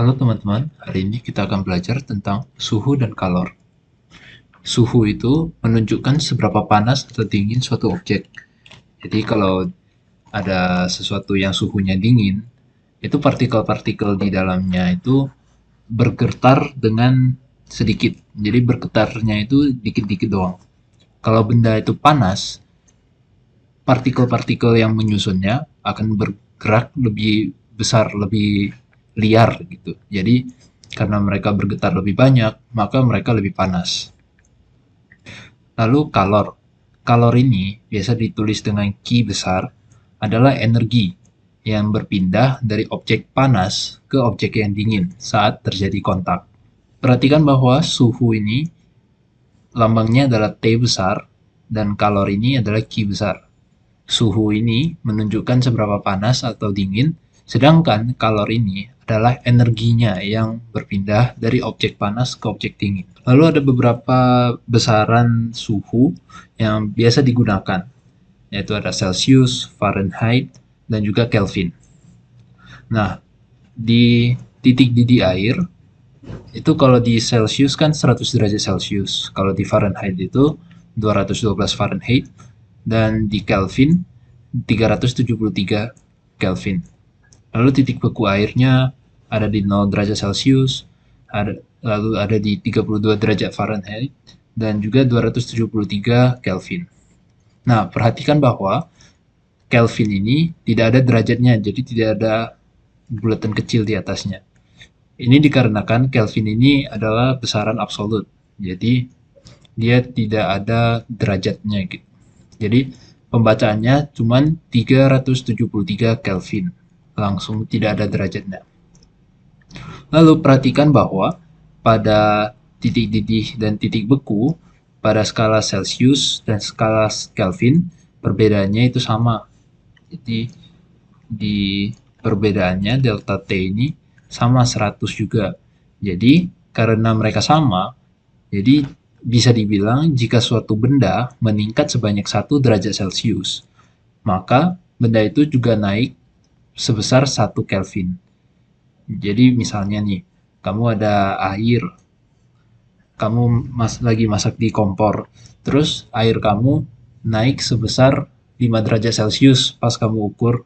Halo teman-teman, hari ini kita akan belajar tentang suhu dan kalor. Suhu itu menunjukkan seberapa panas atau dingin suatu objek. Jadi kalau ada sesuatu yang suhunya dingin, itu partikel-partikel di dalamnya itu bergetar dengan sedikit. Jadi bergetarnya itu dikit-dikit doang. Kalau benda itu panas, partikel-partikel yang menyusunnya akan bergerak lebih besar, lebih liar gitu. Jadi karena mereka bergetar lebih banyak, maka mereka lebih panas. Lalu kalor. Kalor ini biasa ditulis dengan Q besar adalah energi yang berpindah dari objek panas ke objek yang dingin saat terjadi kontak. Perhatikan bahwa suhu ini lambangnya adalah T besar dan kalor ini adalah Q besar. Suhu ini menunjukkan seberapa panas atau dingin, sedangkan kalor ini adalah energinya yang berpindah dari objek panas ke objek dingin. Lalu ada beberapa besaran suhu yang biasa digunakan, yaitu ada Celsius, Fahrenheit, dan juga Kelvin. Nah, di titik didih air, itu kalau di Celsius kan 100 derajat Celsius, kalau di Fahrenheit itu 212 Fahrenheit, dan di Kelvin 373 Kelvin. Lalu titik beku airnya ada di 0 derajat Celsius, lalu ada di 32 derajat Fahrenheit, dan juga 273 Kelvin. Nah, perhatikan bahwa Kelvin ini tidak ada derajatnya, jadi tidak ada bulatan kecil di atasnya. Ini dikarenakan Kelvin ini adalah besaran absolut, jadi dia tidak ada derajatnya gitu. Jadi pembacaannya cuma 373 Kelvin, langsung tidak ada derajatnya. Lalu perhatikan bahwa pada titik didih dan titik beku, pada skala Celsius dan skala Kelvin, perbedaannya itu sama. Jadi di perbedaannya delta T ini sama 100 juga. Jadi karena mereka sama, jadi bisa dibilang jika suatu benda meningkat sebanyak 1 derajat Celsius, maka benda itu juga naik sebesar 1 Kelvin. Jadi misalnya nih, kamu ada air, kamu lagi masak di kompor, terus air kamu naik sebesar 5 derajat Celcius pas kamu ukur,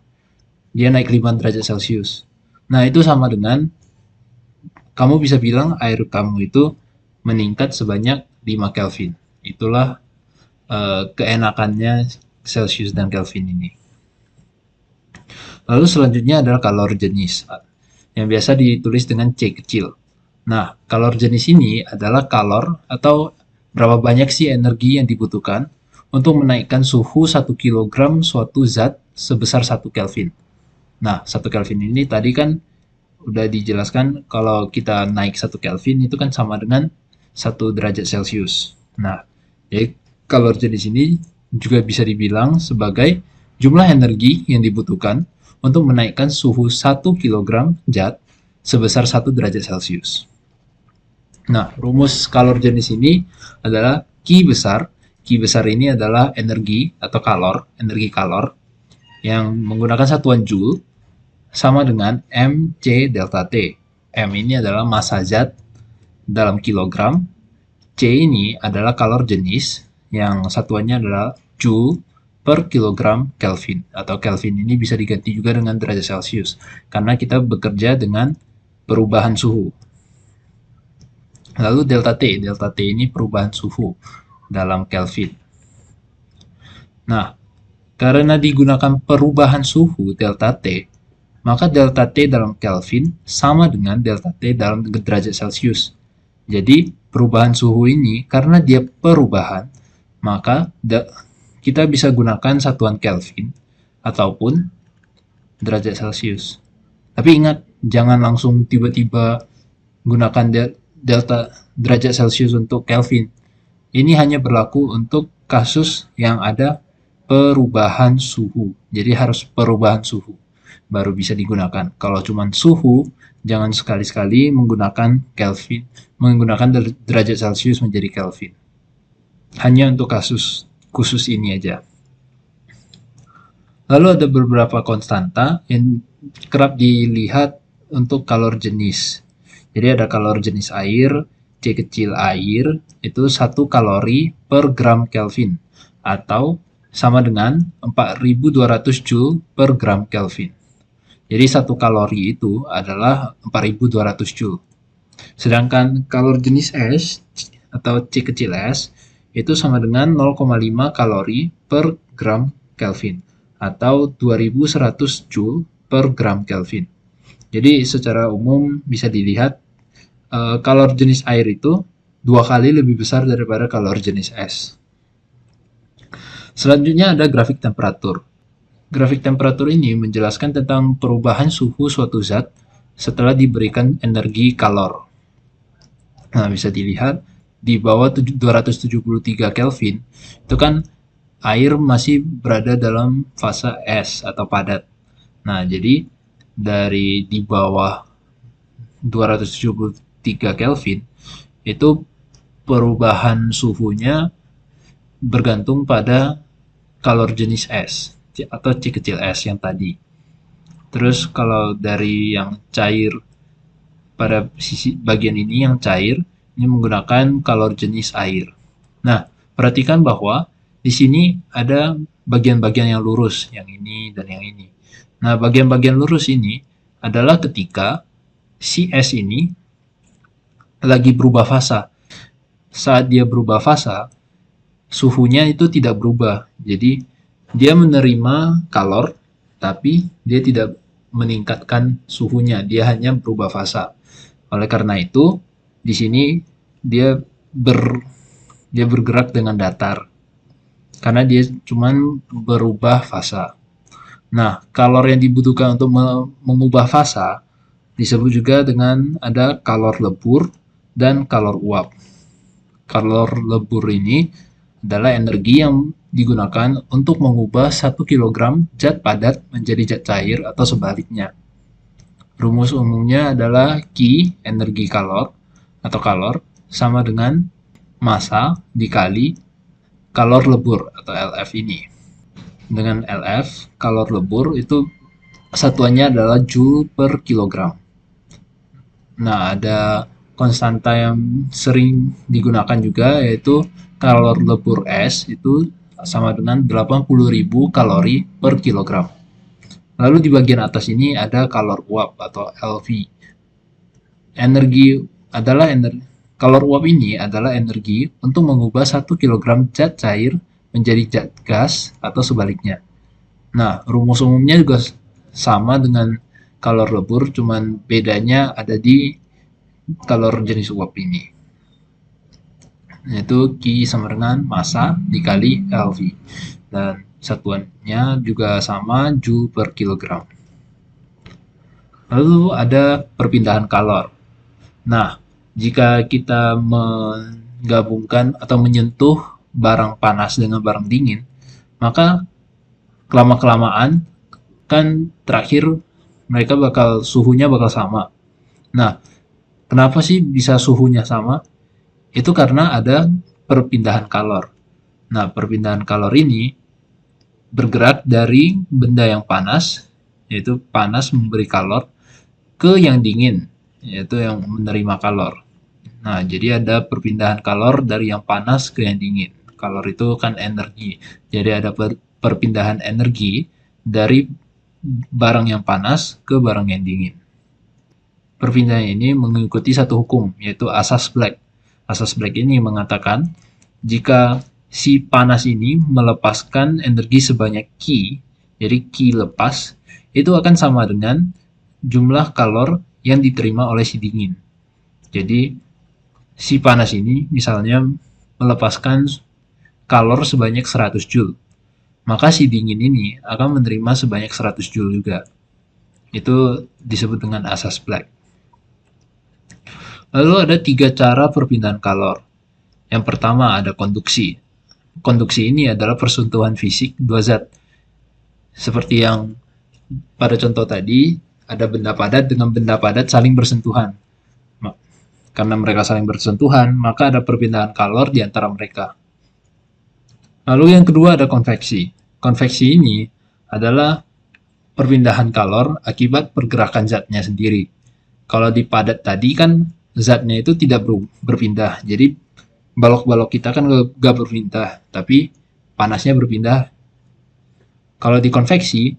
dia naik 5 derajat Celcius. Nah, itu sama dengan kamu bisa bilang air kamu itu meningkat sebanyak 5 Kelvin. Itulah keenakannya Celsius dan Kelvin ini. Lalu selanjutnya adalah kalor jenis, yang biasa ditulis dengan C kecil. Nah, kalor jenis ini adalah kalor atau berapa banyak sih energi yang dibutuhkan untuk menaikkan suhu 1 kg suatu zat sebesar 1 Kelvin. Nah, 1 Kelvin ini tadi kan udah dijelaskan kalau kita naik 1 Kelvin itu kan sama dengan 1 derajat Celcius. Nah, jadi kalor jenis ini juga bisa dibilang sebagai jumlah energi yang dibutuhkan untuk menaikkan suhu 1 kg zat sebesar 1 derajat Celcius. Nah, rumus kalor jenis ini adalah Q besar. Q besar ini adalah energi atau kalor, energi kalor yang menggunakan satuan Joule sama dengan mc delta T. M ini adalah massa zat dalam kilogram. C ini adalah kalor jenis yang satuannya adalah Joule per kilogram Kelvin, atau Kelvin ini bisa diganti juga dengan derajat Celcius karena kita bekerja dengan perubahan suhu. Lalu delta T ini perubahan suhu dalam Kelvin. Nah, karena digunakan perubahan suhu delta T, maka delta T dalam Kelvin sama dengan delta T dalam derajat Celcius. Jadi, perubahan suhu ini karena dia perubahan, maka kita bisa gunakan satuan Kelvin ataupun derajat Celcius. Tapi ingat, jangan langsung tiba-tiba gunakan delta derajat Celcius untuk Kelvin. Ini hanya berlaku untuk kasus yang ada perubahan suhu. Jadi harus perubahan suhu baru bisa digunakan. Kalau cuma suhu, jangan sekali-sekali menggunakan Kelvin, menggunakan derajat Celcius menjadi Kelvin. Hanya untuk kasus khusus ini aja. Lalu ada beberapa konstanta yang kerap dilihat untuk kalor jenis. Jadi ada kalor jenis air, C kecil air, itu 1 kalori per gram Kelvin, atau sama dengan 4.200 Joule per gram Kelvin. Jadi 1 kalori itu adalah 4.200 Joule. Sedangkan kalor jenis es atau C kecil s itu sama dengan 0,5 kalori per gram Kelvin atau 2100 Joule per gram Kelvin. Jadi secara umum bisa dilihat kalor jenis air itu 2 kali lebih besar daripada kalor jenis es. Selanjutnya ada grafik temperatur. Grafik temperatur ini menjelaskan tentang perubahan suhu suatu zat setelah diberikan energi kalor. Nah, bisa dilihat di bawah 273 Kelvin itu kan air masih berada dalam fase es atau padat. Nah, jadi dari di bawah 273 Kelvin itu perubahan suhunya bergantung pada kalor jenis es atau C kecil s yang tadi. Terus kalau dari yang cair, pada sisi bagian ini yang cair ini menggunakan kalor jenis air. Nah, perhatikan bahwa di sini ada bagian-bagian yang lurus, yang ini dan yang ini. Nah, bagian-bagian lurus ini adalah ketika si es ini lagi berubah fasa. Saat dia berubah fasa, suhunya itu tidak berubah. Jadi dia menerima kalor, tapi dia tidak meningkatkan suhunya. Dia hanya berubah fasa. Oleh karena itu, di sini dia bergerak dengan datar. Karena dia cuma berubah fasa. Nah, kalor yang dibutuhkan untuk mengubah fasa disebut juga dengan ada kalor lebur dan kalor uap. Kalor lebur ini adalah energi yang digunakan untuk mengubah 1 kg zat padat menjadi zat cair atau sebaliknya. Rumus umumnya adalah Q, energi kalor atau kalor, sama dengan massa dikali kalor lebur atau LF ini. Dengan LF, kalor lebur itu satuannya adalah Joule per kilogram. Nah, ada konstanta yang sering digunakan juga yaitu kalor lebur es itu sama dengan 80.000 kalori per kilogram. Lalu di bagian atas ini ada kalor uap atau LV. Kalor uap ini adalah energi untuk mengubah 1 kg zat cair menjadi zat gas atau sebaliknya. Nah, rumus umumnya juga sama dengan kalor lebur, cuman bedanya ada di kalor jenis uap ini, yaitu Q sama dengan massa dikali LV, dan satuannya juga sama Joule per kilogram. Lalu ada perpindahan kalor. Nah, jika kita menggabungkan atau menyentuh barang panas dengan barang dingin, maka lama-kelamaan kan terakhir mereka suhunya bakal sama. Nah, kenapa sih bisa suhunya sama? Itu karena ada perpindahan kalor. Nah, perpindahan kalor ini bergerak dari benda yang panas, yaitu panas memberi kalor, ke yang dingin, yaitu yang menerima kalor. Nah, jadi ada perpindahan kalor dari yang panas ke yang dingin. Kalor itu kan energi. Jadi ada perpindahan energi dari barang yang panas ke barang yang dingin. Perpindahan ini mengikuti satu hukum, yaitu asas Black. Asas Black ini mengatakan jika si panas ini melepaskan energi sebanyak Q, jadi Q lepas, itu akan sama dengan jumlah kalor yang diterima oleh si dingin. Jadi si panas ini misalnya melepaskan kalor sebanyak 100 Joule, maka si dingin ini akan menerima sebanyak 100 Joule juga. Itu disebut dengan asas Black. Lalu ada 3 cara perpindahan kalor. Yang pertama ada konduksi. Konduksi ini adalah persentuhan fisik dua zat. Seperti yang pada contoh tadi, ada benda padat dengan benda padat saling bersentuhan. Karena mereka saling bersentuhan, maka ada perpindahan kalor di antara mereka. Lalu yang kedua ada konveksi. Konveksi ini adalah perpindahan kalor akibat pergerakan zatnya sendiri. Kalau di padat tadi kan zatnya itu tidak berpindah. Jadi balok-balok kita kan nggak berpindah, tapi panasnya berpindah. Kalau di konveksi,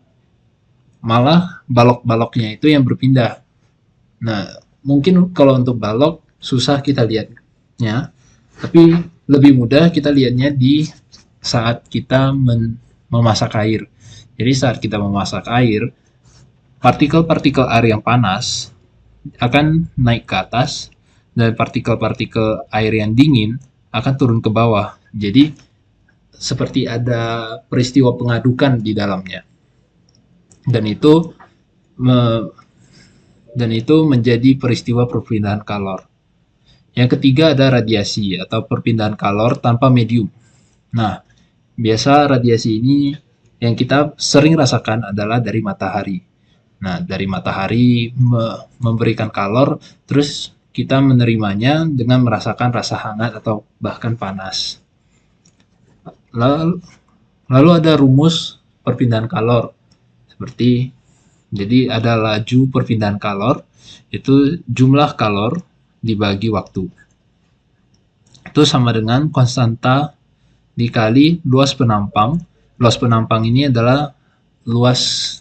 malah balok-baloknya itu yang berpindah. Nah, mungkin kalau untuk balok susah kita lihatnya, tapi lebih mudah kita lihatnya di saat kita memasak air. Jadi saat kita memasak air, partikel-partikel air yang panas akan naik ke atas dan partikel-partikel air yang dingin akan turun ke bawah. Jadi seperti ada peristiwa pengadukan di dalamnya. Dan itu menjadi peristiwa perpindahan kalor. Yang ketiga ada radiasi atau perpindahan kalor tanpa medium. Nah, biasa radiasi ini yang kita sering rasakan adalah dari matahari. Nah, dari matahari memberikan kalor, terus kita menerimanya dengan merasakan rasa hangat atau bahkan panas. Lalu ada rumus perpindahan kalor. Seperti, jadi ada laju perpindahan kalor, itu jumlah kalor dibagi waktu. Itu sama dengan konstanta dikali luas penampang. Luas penampang ini adalah luas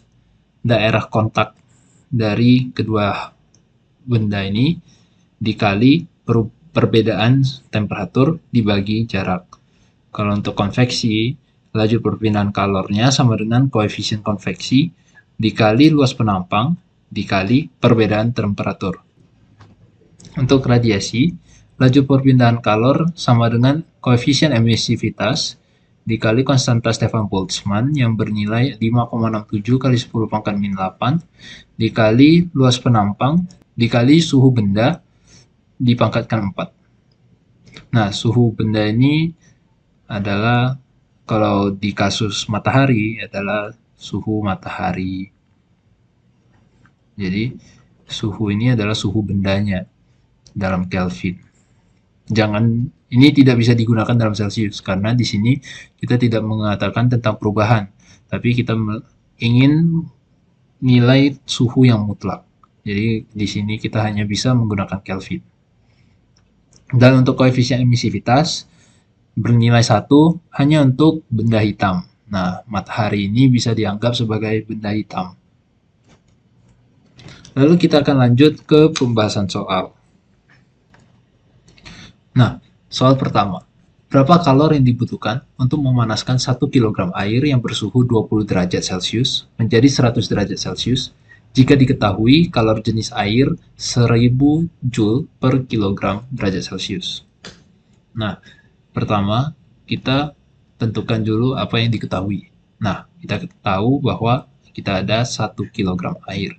daerah kontak dari kedua benda ini dikali perbedaan temperatur dibagi jarak. Kalau untuk konveksi, laju perpindahan kalornya sama dengan koefisien konveksi dikali luas penampang dikali perbedaan temperatur. Untuk radiasi, laju perpindahan kalor sama dengan koefisien emisivitas dikali konstanta Stefan Boltzmann yang bernilai 5,67 kali 10 pangkat min 8 dikali luas penampang dikali suhu benda dipangkatkan 4. Nah, suhu benda ini adalah kalau di kasus matahari adalah suhu matahari. Jadi suhu ini adalah suhu bendanya dalam Kelvin. Ini tidak bisa digunakan dalam Celsius karena di sini kita tidak mengatakan tentang perubahan, tapi kita ingin nilai suhu yang mutlak. Jadi di sini kita hanya bisa menggunakan Kelvin. Dan untuk koefisien emisivitas bernilai 1 hanya untuk benda hitam. Nah, matahari ini bisa dianggap sebagai benda hitam. Lalu kita akan lanjut ke pembahasan soal. Nah, soal pertama. Berapa kalor yang dibutuhkan untuk memanaskan 1 kg air yang bersuhu 20 derajat Celcius menjadi 100 derajat Celcius jika diketahui kalor jenis air 1000 Joule per kilogram derajat Celcius. Nah, pertama, kita tentukan dulu apa yang diketahui. Nah, kita tahu bahwa kita ada 1 kg air.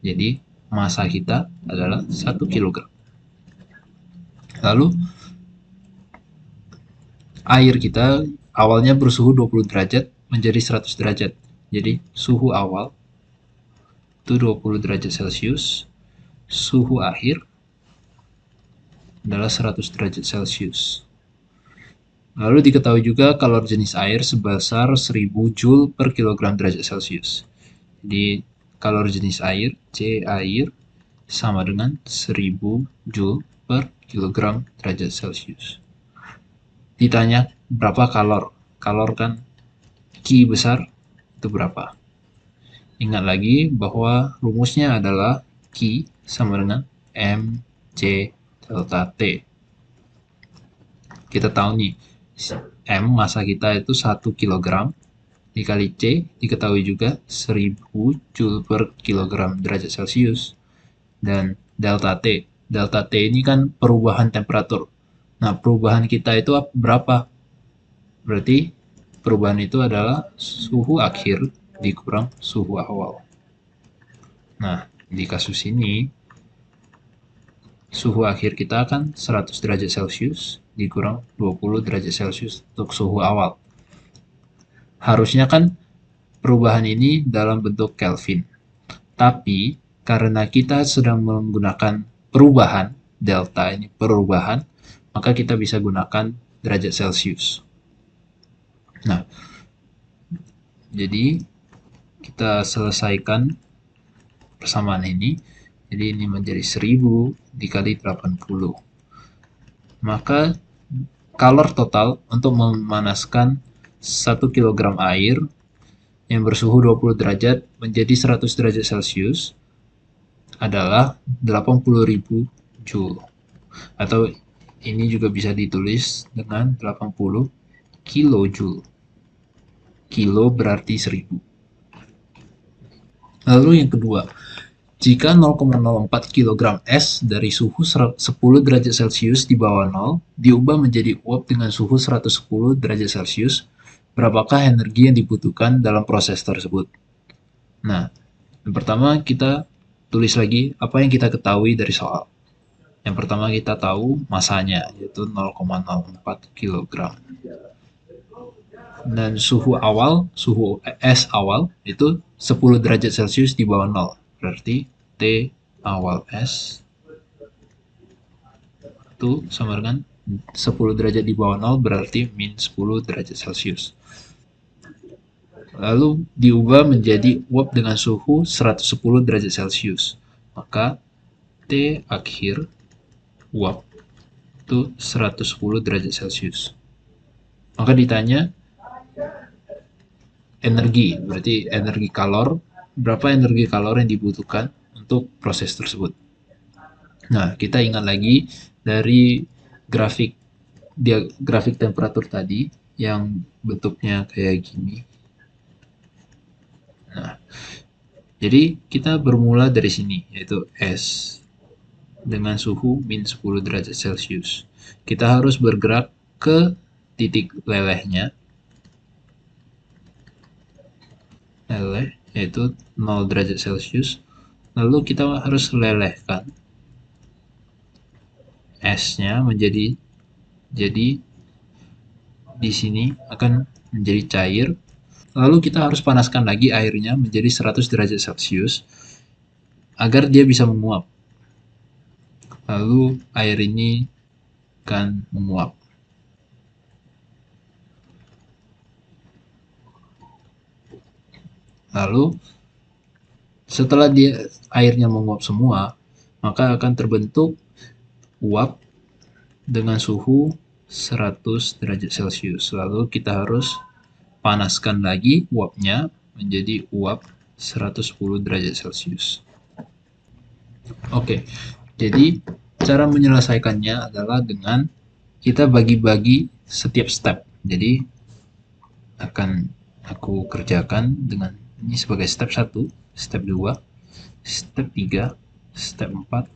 Jadi, massa kita adalah 1 kg. Lalu, air kita awalnya bersuhu 20 derajat menjadi 100 derajat. Jadi, suhu awal itu 20 derajat Celcius. Suhu akhir adalah 100 derajat Celcius. Lalu diketahui juga kalor jenis air sebesar 1000 Joule per kilogram derajat Celcius. Jadi kalor jenis air, C air, sama dengan 1000 Joule per kilogram derajat Celcius. Ditanya berapa kalor? Kalor kan Q besar, itu berapa? Ingat lagi bahwa rumusnya adalah Q sama dengan mc delta T. Kita tahu nih, M massa kita itu 1 kg dikali C diketahui juga 1000 Joule per kilogram derajat Celcius. Dan delta T. Delta T ini kan perubahan temperatur. Nah, perubahan kita itu berapa? Berarti perubahan itu adalah suhu akhir dikurang suhu awal. Nah, di kasus ini suhu akhir kita kan 100 derajat Celcius dikurang 20 derajat Celcius untuk suhu awal. Harusnya kan perubahan ini dalam bentuk Kelvin. Tapi karena kita sedang menggunakan perubahan, delta ini perubahan, maka kita bisa gunakan derajat Celcius. Nah, jadi kita selesaikan persamaan ini. Jadi ini menjadi 1000 dikali 80. Maka kalor total untuk memanaskan 1 kg air yang bersuhu 20 derajat menjadi 100 derajat Celcius adalah 80.000 Joule. Atau ini juga bisa ditulis dengan 80 kilojoule. Kilo berarti 1000. Lalu yang kedua, jika 0,04 kg es dari suhu 10 derajat Celcius di bawah 0 diubah menjadi uap dengan suhu 110 derajat Celcius, berapakah energi yang dibutuhkan dalam proses tersebut? Nah, yang pertama kita tulis lagi apa yang kita ketahui dari soal. Yang pertama kita tahu masanya, yaitu 0,04 kg. Dan suhu es awal itu 10 derajat Celcius di bawah 0. Berarti T awal es itu sama dengan 10 derajat di bawah 0 berarti min 10 derajat Celcius. Lalu diubah menjadi uap dengan suhu 110 derajat Celcius. Maka T akhir uap itu 110 derajat Celcius. Maka ditanya energi, berarti energi kalor, berapa energi kalor yang dibutuhkan untuk proses tersebut. Nah, kita ingat lagi dari grafik temperatur tadi yang bentuknya kayak gini. Nah, jadi kita bermula dari sini, yaitu es dengan suhu min 10 derajat Celcius. Kita harus bergerak ke titik lelehnya, yaitu 0 derajat Celcius. Lalu kita harus lelehkan esnya menjadi di sini akan menjadi cair. Lalu kita harus panaskan lagi airnya menjadi 100 derajat Celcius agar dia bisa menguap. Lalu air ini akan menguap. Lalu setelah airnya menguap semua, maka akan terbentuk uap dengan suhu 100 derajat Celcius. Lalu kita harus panaskan lagi uapnya menjadi uap 110 derajat Celcius. Oke, jadi cara menyelesaikannya adalah dengan kita bagi-bagi setiap step. Jadi akan aku kerjakan dengan ini sebagai step 1, step 2, step 3, step 4,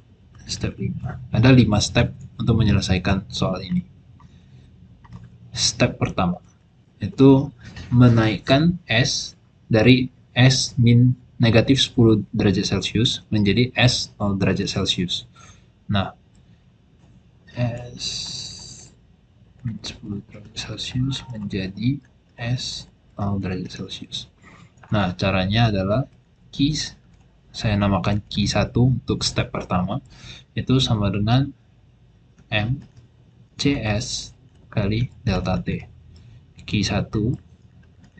step 5. Ada 5 step untuk menyelesaikan soal ini. Step pertama itu menaikkan es dari es min negatif 10 derajat Celcius menjadi es 0 derajat Celcius. Nah, es min 10 derajat Celcius menjadi es 0 derajat Celcius. Nah, caranya adalah saya namakan Q1 untuk step pertama, itu sama dengan M CS kali delta T. Q1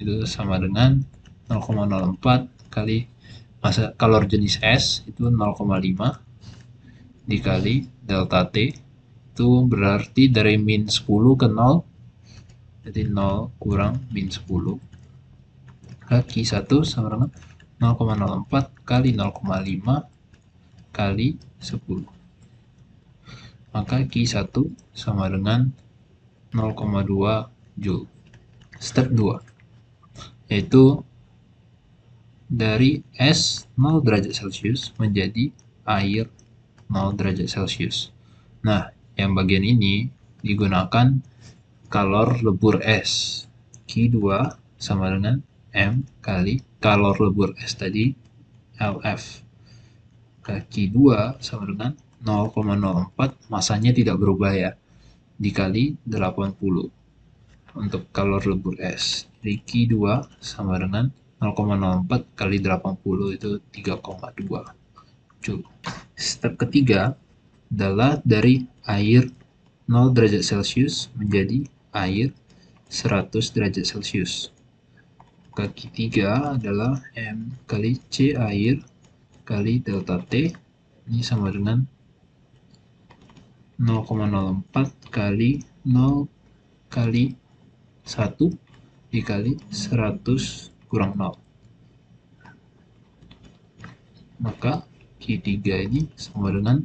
itu sama dengan 0,04 kali massa kalor jenis S itu 0,5 dikali delta T itu berarti dari min 10 ke 0, jadi 0 kurang min 10 kaki 1 sama dengan 0,04 kali 0,5 kali 10. Maka Q1 sama dengan 0,2 Joule. Step 2 yaitu dari es 0 derajat Celcius menjadi air 0 derajat Celcius. Nah, yang bagian ini digunakan kalor lebur es. Q2 sama dengan M kali kalor lebur es tadi LF. Kaki 2 sama dengan 0,04, masanya tidak berubah ya, dikali 80 untuk kalor lebur es. Jadi Q2 sama dengan 0,04 kali 80 itu 3,2 Joule. Step ketiga adalah dari air 0 derajat Celcius menjadi air 100 derajat Celcius. Kaki 3 adalah M kali C air kali delta T Ini sama dengan 0,04 kali 0 kali 1 dikali 100 kurang 0. Maka Q3 ini sama dengan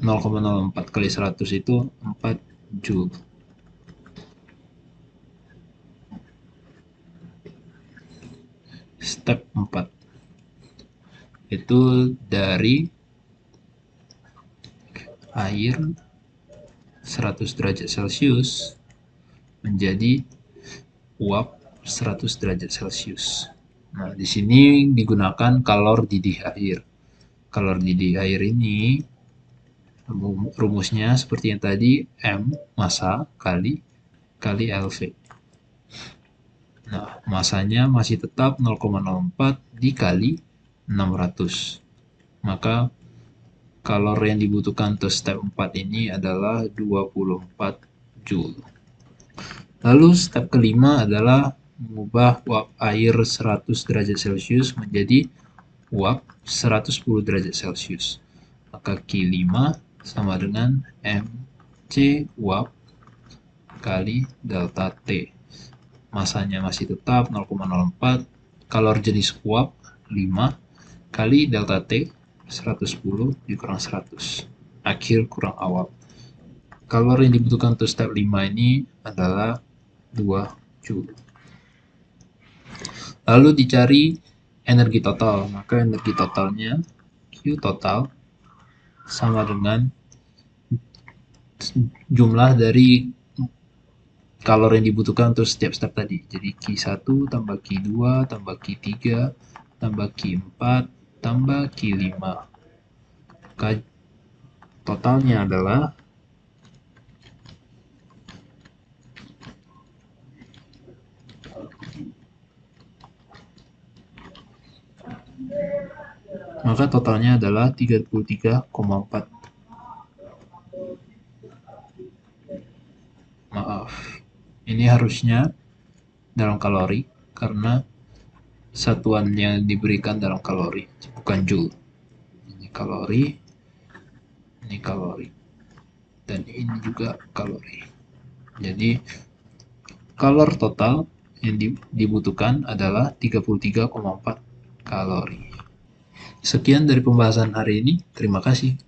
0,04 kali 100 itu 4 Joule. Step 4 itu dari air 100 derajat Celcius menjadi uap 100 derajat Celcius. Nah, di sini digunakan kalor didih air. Kalor didih air ini rumusnya seperti yang tadi, M massa kali LV. Nah, masanya masih tetap 0,04 dikali 600. Maka kalor yang dibutuhkan untuk step 4 ini adalah 24 Joule. Lalu step kelima adalah mengubah uap air 100 derajat Celcius menjadi uap 110 derajat Celcius. Maka Q5 sama dengan MC uap kali delta T. Masanya masih tetap 0,04, kalor jenis uap 5 kali delta T 110 dikurang 100. Akhir kurang awal. Kalor yang dibutuhkan untuk step 5 ini adalah 2 Joule. Lalu dicari energi total, maka energi totalnya Q total sama dengan jumlah dari kalor yang dibutuhkan untuk setiap step tadi. Jadi Q1 tambah Q2 tambah Q3 tambah Q4 tambah Q5. Maka totalnya adalah maka totalnya adalah 33,4. Maaf, ini harusnya dalam kalori karena satuan yang diberikan dalam kalori bukan joule. Ini kalori, dan ini juga kalori. Jadi kalor total yang dibutuhkan adalah 33,4 kalori. Sekian dari pembahasan hari ini. Terima kasih.